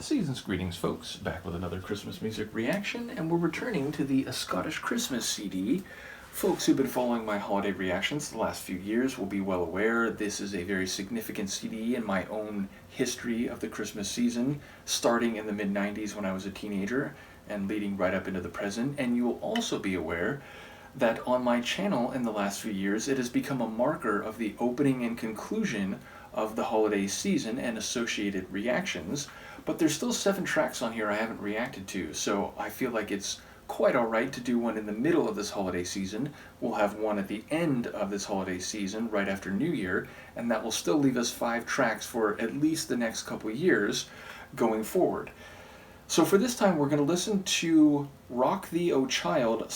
Season's greetings, folks. Back with another Christmas music reaction, and we're returning to the A Scottish Christmas CD. Folks who've been following my holiday reactions the last few years will be well aware this is a very significant CD in my own history of the Christmas season, starting in the mid-90s when I was a teenager and leading right up into the present. And you will also be aware that on my channel in the last few years, it has become a marker of the opening and conclusion of the holiday season and associated reactions. But there's still 7 tracks on here I haven't reacted to, so I feel like it's quite alright to do one in the middle of this holiday season. We'll have one at the end of this holiday season, right after New Year, and that will still leave us 5 tracks for at least the next couple years going forward. So for this time, we're going to listen to Rock Thee, O Child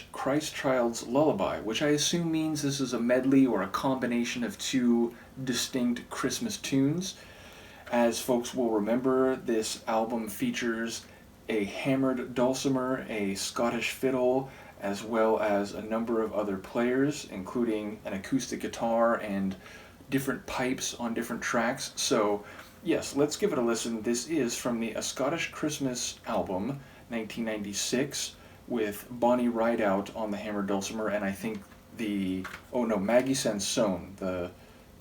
/ Christ Child's Lullaby, which I assume means this is a medley or a combination of 2 distinct Christmas tunes. As folks will remember, this album features a hammered dulcimer, a Scottish fiddle, as well as a number of other players, including an acoustic guitar and different pipes on different tracks. So yes, let's give it a listen. This is from the A Scottish Christmas album, 1996, with Bonnie Rideout on the hammered dulcimer, and I think Maggie Sansone.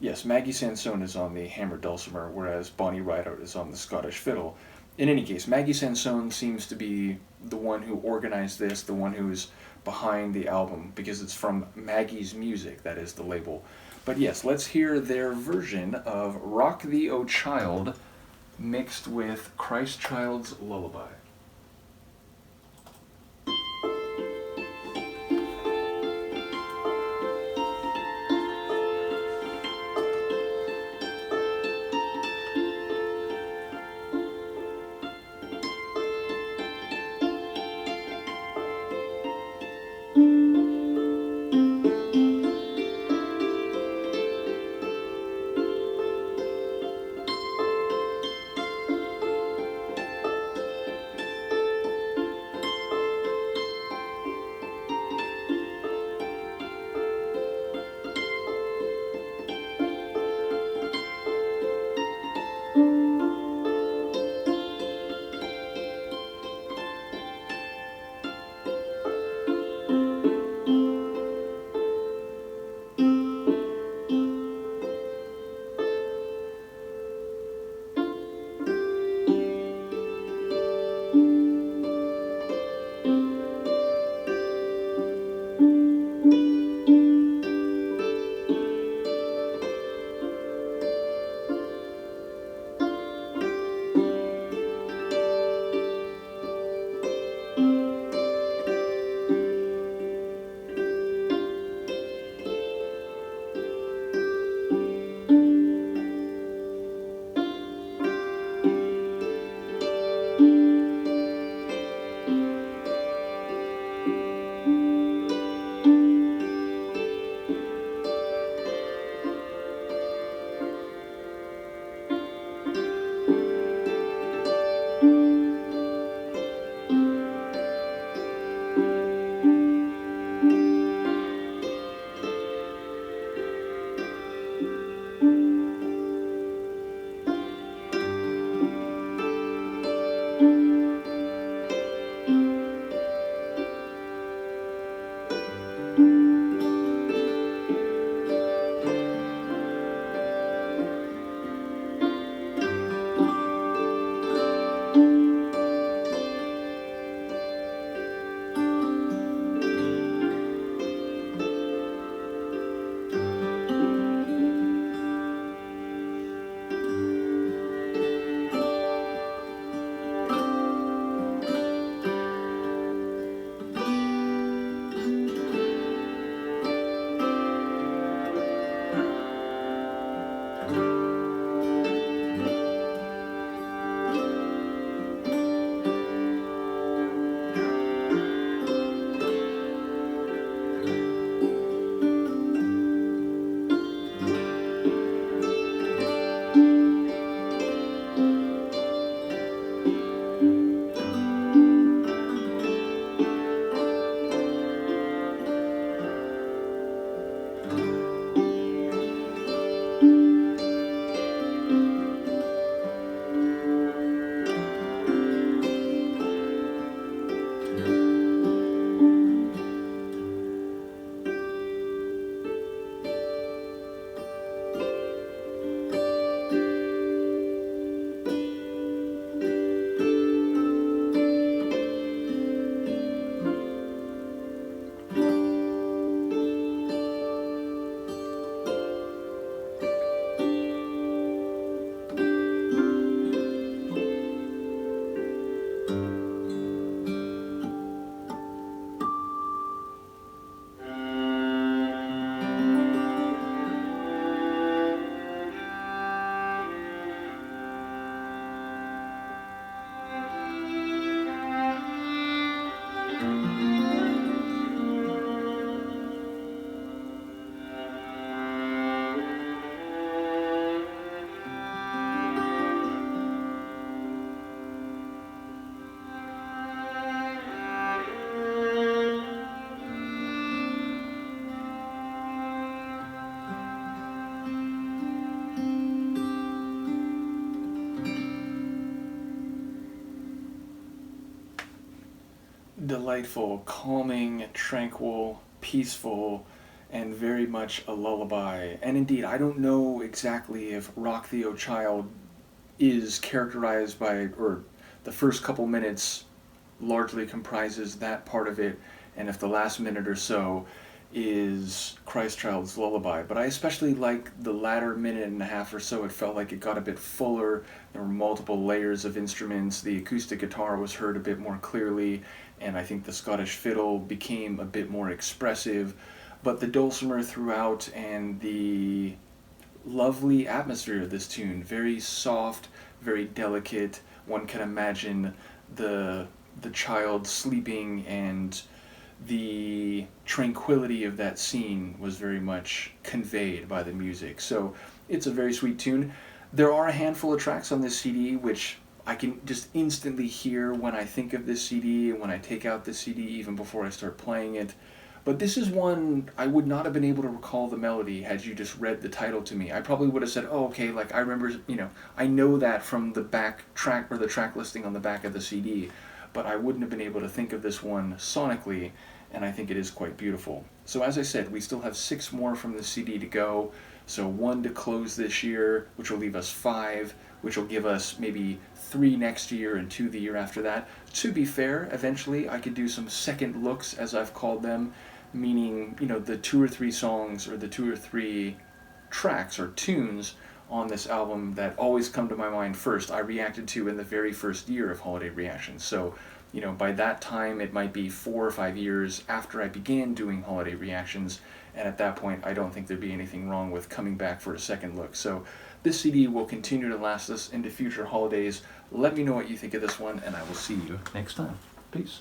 Yes, Maggie Sansone is on the hammered dulcimer, whereas Bonnie Rideout is on the Scottish fiddle. In any case, Maggie Sansone seems to be the one who organized this, the one who's behind the album, because it's from Maggie's Music, that is the label. But yes, let's hear their version of Rock Thee, O Child, mixed with Christ Child's Lullaby. delightful, calming, tranquil, peaceful, and very much a lullaby. And indeed, I don't know exactly if Rock the O Child is characterized by, or the first couple minutes largely comprises that part of it, and if the last minute or so is Christ Child's Lullaby. But I especially like the latter minute and a half or so. It felt like it got a bit fuller. There were multiple layers of instruments. The acoustic guitar was heard a bit more clearly, and I think the Scottish fiddle became a bit more expressive. But the dulcimer throughout and the lovely atmosphere of this tune, very soft, very delicate. One can imagine the child sleeping, and the tranquility of that scene was very much conveyed by the music. So it's a very sweet tune. There are a handful of tracks on this CD which I can just instantly hear when I think of this CD and when I take out this CD, even before I start playing it. But this is one I would not have been able to recall the melody had you just read the title to me. I probably would have said, oh, okay, like I remember, I know that from the back track or the track listing on the back of the CD, but I wouldn't have been able to think of this one sonically, and I think it is quite beautiful. So as I said, we still have 6 more from the CD to go. So 1 to close this year, which will leave us 5, which will give us maybe 3 next year and 2 the year after that. To be fair, eventually I could do some second looks, as I've called them, meaning, the 2 or 3 songs or the 2 or 3 tracks or tunes on this album that always come to my mind first, I reacted to in the very first year of Holiday Reactions. So, by that time it might be 4 or 5 years after I began doing Holiday Reactions, and at that point I don't think there'd be anything wrong with coming back for a second look. So this CD will continue to last us into future holidays. Let me know what you think of this one, and I will see you next time. Peace.